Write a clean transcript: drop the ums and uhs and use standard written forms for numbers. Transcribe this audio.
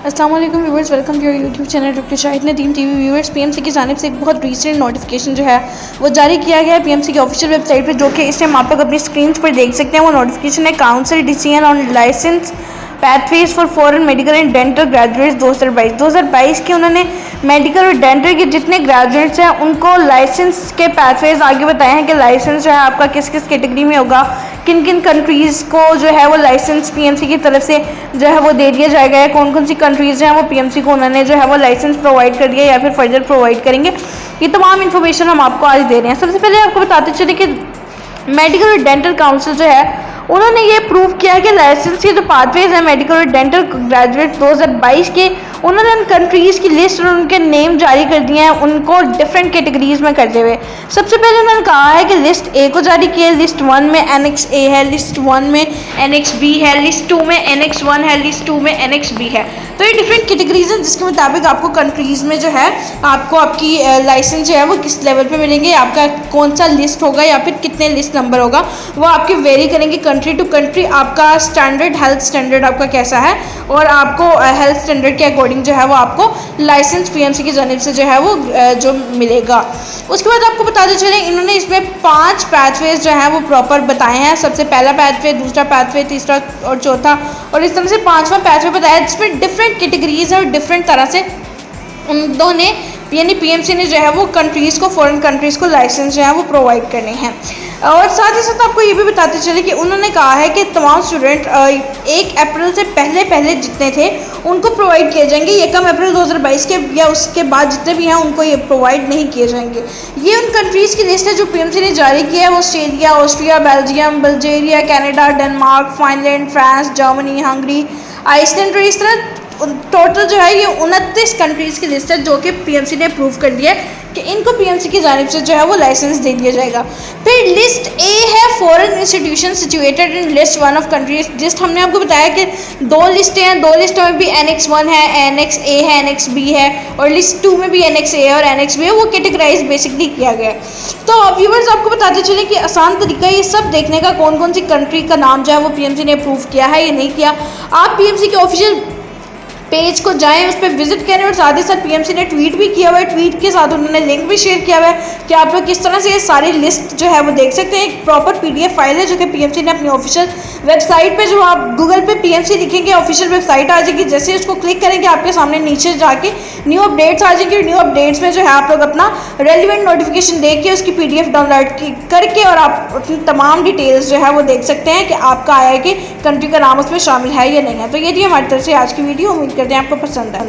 अस्सलाम वालेकुम viewers, welcome to your YouTube channel doctor Shahid Nadeem TV. Viewers, PMC की जानिब से एक बहुत रीसेंट नोटिफिकेशन जो है वो जारी किया गया है पीएमसी की ऑफिशियल वेबसाइट पे, जो कि इस टाइम आप लोग अपनी स्क्रीन पर देख सकते हैं। वो नोटिफिकेशन है council decision on license pathways for foreign medical and dental graduates 2022 के उन्होंने मेडिकल और डेंटल के जितने ग्रेजुएट्स हैं उनको लाइसेंस के पैथवेज आगे बताए हैं कि लाइसेंस जो है आपका किस किस कैटेगरी में होगा, किन किन कंट्रीज़ को जो है वो लाइसेंस पीएमसी की तरफ से जो है वो दे दिया जाएगा है, कौन कौन सी कंट्रीज़ हैं वो पीएमसी को उन्होंने जो है वो लाइसेंस प्रोवाइड कर दिया या फिर फर्दर प्रोवाइड करेंगे। ये तमाम इन्फॉर्मेशन हम आपको आज दे रहे हैं। सबसे पहले आपको बताते चले कि मेडिकल और डेंटल काउंसिल जो है उन्होंने ये प्रूव किया है कि लाइसेंस के जो पाथवेज है मेडिकल और डेंटल ग्रेजुएट 2022 के, उन्होंने उन कंट्रीज़ की लिस्ट और उनके नेम जारी कर दिए हैं उनको डिफरेंट कैटेगरीज में करते हुए। सबसे पहले उन्होंने कहा है कि लिस्ट ए को जारी की है, लिस्ट 1 में एनेक्स ए है, लिस्ट 1 में एनेक्स बी है, लिस्ट 2 में एनेक्स 1 है, लिस्ट 2 में एनेक्स बी है। तो ये डिफरेंट कैटेगरीज हैं जिसके मुताबिक आपको कंट्रीज़ में जो है आपको आपकी लाइसेंस जो है वो किस लेवल पे मिलेंगे, आपका कौन सा लिस्ट होगा या फिर कितने लिस्ट नंबर होगा, वो आपके वेरी करेंगे कंट्री टू कंट्री। आपका स्टैंडर्ड हेल्थ स्टैंडर्ड आपका कैसा है और आपको हेल्थ स्टैंडर्ड के अकॉर्डिंग जो है वो आपको लाइसेंस पीएमसी की जानिब से जो है वो जो मिलेगा। उसके बाद आपको बताते चले इन्होंने इसमें 5 पैथवेज जो है वो प्रॉपर बताए हैं। सबसे पहला पैथवे, दूसरा पैथवे, तीसरा और चौथा, और इस तरह से 5वां पैथवे बताया जिसमें डिफरेंट कैटेगरीज है और डिफरेंट तरह से उन्होंने यानी पीएमसी ने जो है वो कंट्रीज़ को, फॉरेन कंट्रीज़ को लाइसेंस जो है वो प्रोवाइड करने हैं। और साथ ही साथ आपको ये भी बताते चले कि उन्होंने कहा है कि तमाम स्टूडेंट 1 अप्रैल से पहले जितने थे उनको प्रोवाइड किए जाएंगे। 1 अप्रैल 2022 के या उसके बाद जितने भी हैं उनको ये प्रोवाइड नहीं किए जाएंगे। ये उन कंट्रीज़ की लिस्ट है जो पीएमसी ने जारी की है। वो Australia, Austria, Belgium, Bulgaria, Canada, Denmark, Finland, France, Germany, Hungary, Iceland, और इस तरह टोटल जो है ये 29 कंट्रीज़ की लिस्ट है जो कि पीएमसी ने अप्रूव कर दिया है कि इनको पीएमसी की जानिब से जो है वो लाइसेंस दे दिया जाएगा। फिर लिस्ट ए है foreign institution situated in list 1 of countries. List हमने आपको बताया कि 2 लिस्टें हैं, 2 लिस्टों में भी एनेक्स 1 है, एनेक्स ए है, एनेक्स बी है, और लिस्ट 2 में भी एनेक्स ए है और एनेक्स बी है। वो कैटेगराइज बेसिकली किया गया है। तो व्यूवर्स आपको बताते चले कि आसान तरीका ये सब देखने का कौन कौन सी कंट्री का नाम जो है वो पीएमसी ने अप्रूव किया है या नहीं किया। आप पीएमसी के ऑफिशियल पेज को जाएं, उस पर विजिट करें, और साथ ही साथ पीएमसी ने ट्वीट भी किया हुआ है। ट्वीट के साथ उन्होंने लिंक भी शेयर किया हुआ है कि आप लोग किस तरह से ये सारी लिस्ट जो है वो देख सकते हैं। एक प्रॉपर पीडीएफ फाइल है जो कि पीएमसी ने अपनी ऑफिशियल वेबसाइट पे, जो आप गूगल पे पीएमसी लिखेंगे ऑफिशियल वेबसाइट आ जाएगी। जैसे उसको क्लिक करेंगे आपके सामने नीचे जाके न्यू अपडेट्स आ जाएंगे। न्यू अपडेट्स में जो है आप लोग अपना रेलिवेंट नोटिफिकेशन देख के उसकी पीडीएफ डाउनलोड करके और आप अपनी तमाम डिटेल्स जो है वो देख सकते हैं कि आपका आया कि कंट्री का नाम उसमें शामिल है या नहीं है। तो ये थी हमारी तरफ से आज की वीडियो। उम्मीद करते हैं आपको पसंद है।